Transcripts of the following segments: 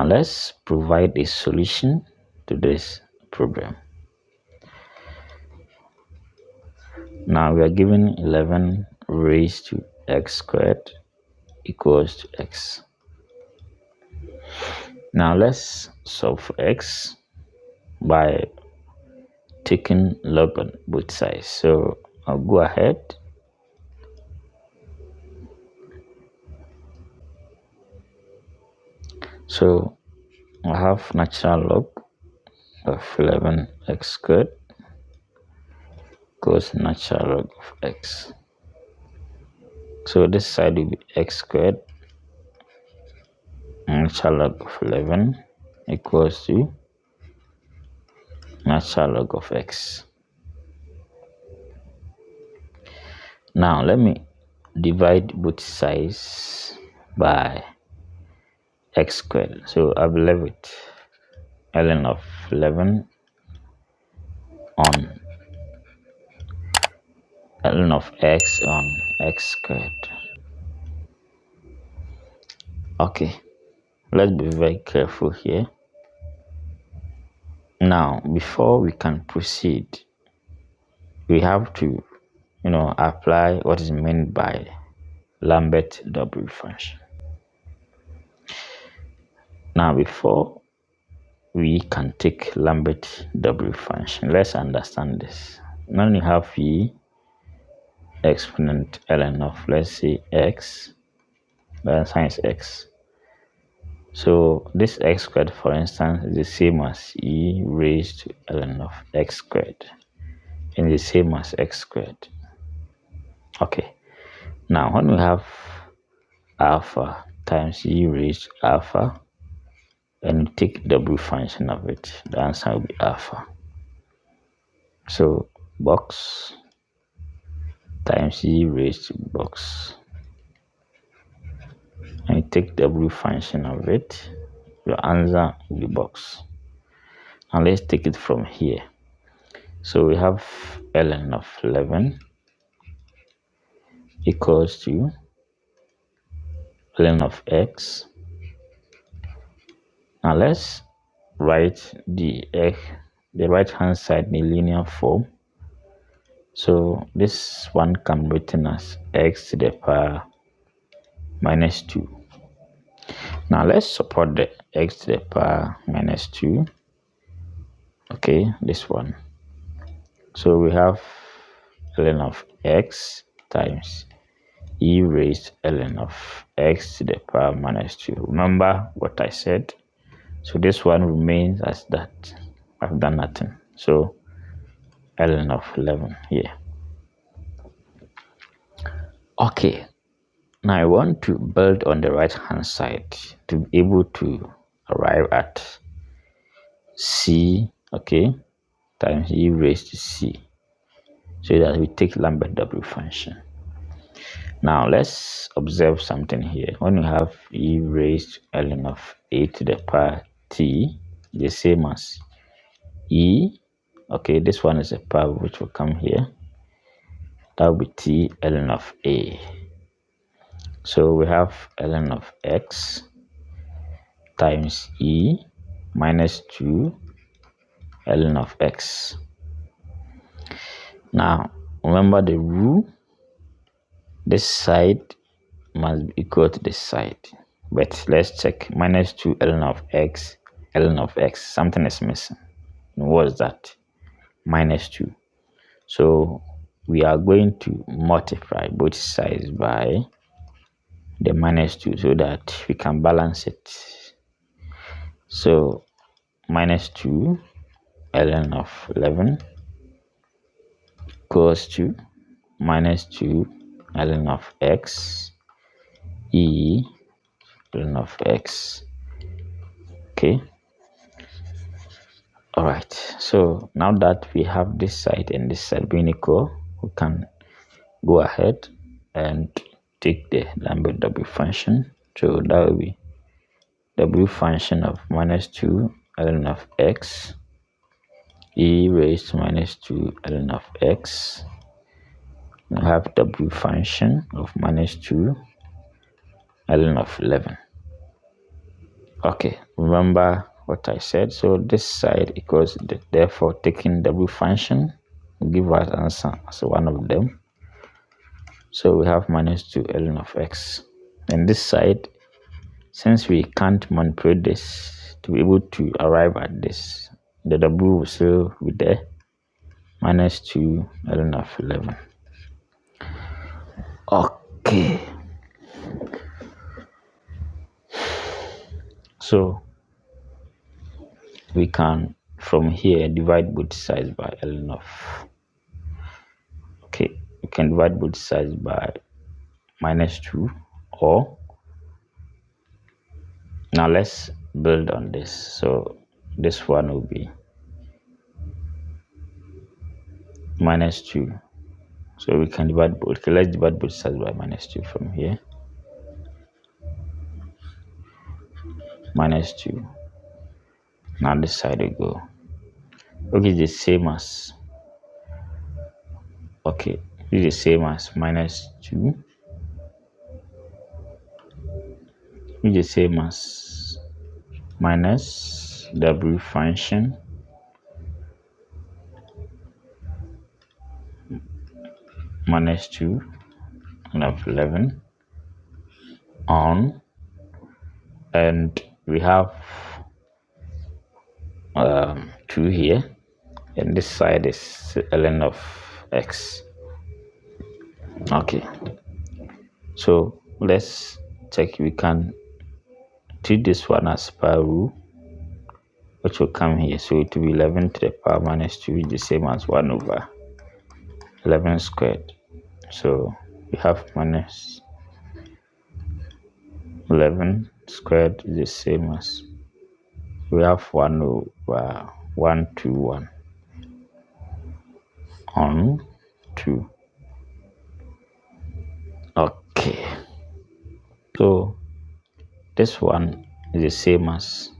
Now let's provide a solution to this problem. Now we are given 11 raised to x squared equals to x. Now let's solve for x by taking log on both sides. So I'll go ahead so I have natural log of 11x squared equals natural log of x. So this side will be x squared natural log of 11 equals to natural log of x. Now let me divide both sides by x squared. So I will leave it ln of 11 on ln of x on x squared. Okay, let's be very careful here. Now before we can proceed, we have to apply what is meant by Lambert W function. Now before we can take Lambert W function, let's understand this. Now you have e exponent ln of, let's say, x, the sign is x. So this x squared, for instance, is the same as e raised to ln of x squared, and the same as x squared. Okay, now when we have alpha times e raised to alpha and you take W function of it, the answer will be alpha. So box times e raised to box, and you take W function of it, your answer will be box. Now let's take it from here. So we have ln of 11 equals to ln of x. Now let's write the right hand side in a linear form. So this one can be written as x to the power minus 2. Now let's support the x to the power minus 2. Okay, this one. So we have ln of x times e raised ln of x to the power minus 2. Remember what I said? So this one remains as that. I've done nothing. So ln of 11 here. Okay, now I want to build on the right hand side to be able to arrive at c, okay, times e raised to c, so that we take Lambert W function. Now let's observe something here. When you have e raised to ln of a to the power t, the same as e, okay, this one is a power which will come here. That will be t ln of a. So we have ln of x times e minus 2 ln of x. Now remember the rule, this side must be equal to this side, but let's check. Minus 2 ln of x, ln of x, something is missing. What is that? Minus 2. So we are going to multiply both sides by the minus 2 so that we can balance it. So minus 2 ln of 11 equals to minus 2 ln of x e ln of x. Okay, all right. So now that we have this side and this side being equal, we can go ahead and take the Lambert W function. So that will be W function of minus 2 ln of x e raised to minus 2 ln of x. We have W function of minus 2 ln of 11. Okay, remember what I said. So this side equals therefore taking W function will give us answer as one of them. So we have minus 2 ln of x. And this side, since we can't manipulate this to be able to arrive at this, the W will still be there, minus 2 ln of 11. Okay. So we can from here divide both sides by ln of. Okay, we can divide both sides by minus 2, or now let's build on this. So this one will be minus 2. So we can divide both. Okay, let's divide both sides by minus 2 from here. Minus 2. Now this side we go. Okay, the same as. Okay, it's the same as minus 2. It's the same as minus W function minus 2 and of 11 on, and we have 2 here, and this side is ln of x. Okay, so let's check. We can treat this one as power rule, which will come here. So it will be 11 to the power minus 2 is the same as 1 over 11 squared. So we have minus 11 squared is the same as, we have 1 over 121 on 2. Okay, so this one is the same as,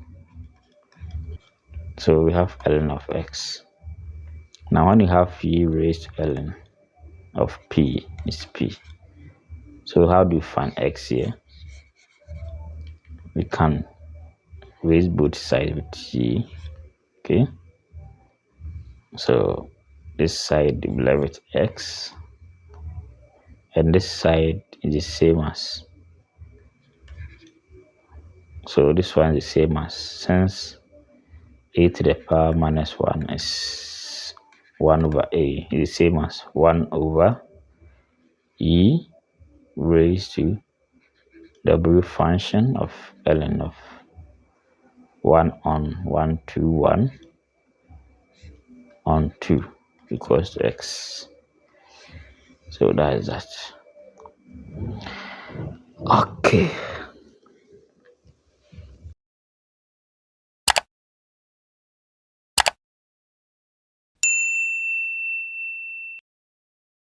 so we have ln of x. Now when you have e raised to ln of p is p. So how do you find x here? We can raise both sides with g. Okay, so this side will be left with x, and this side is the same as, so this one is the same as, since a to the power minus 1 is 1 over a, is the same as 1 over e raised to W function of ln of 1 on 121 on 2 equals to x. So that is that. Okay.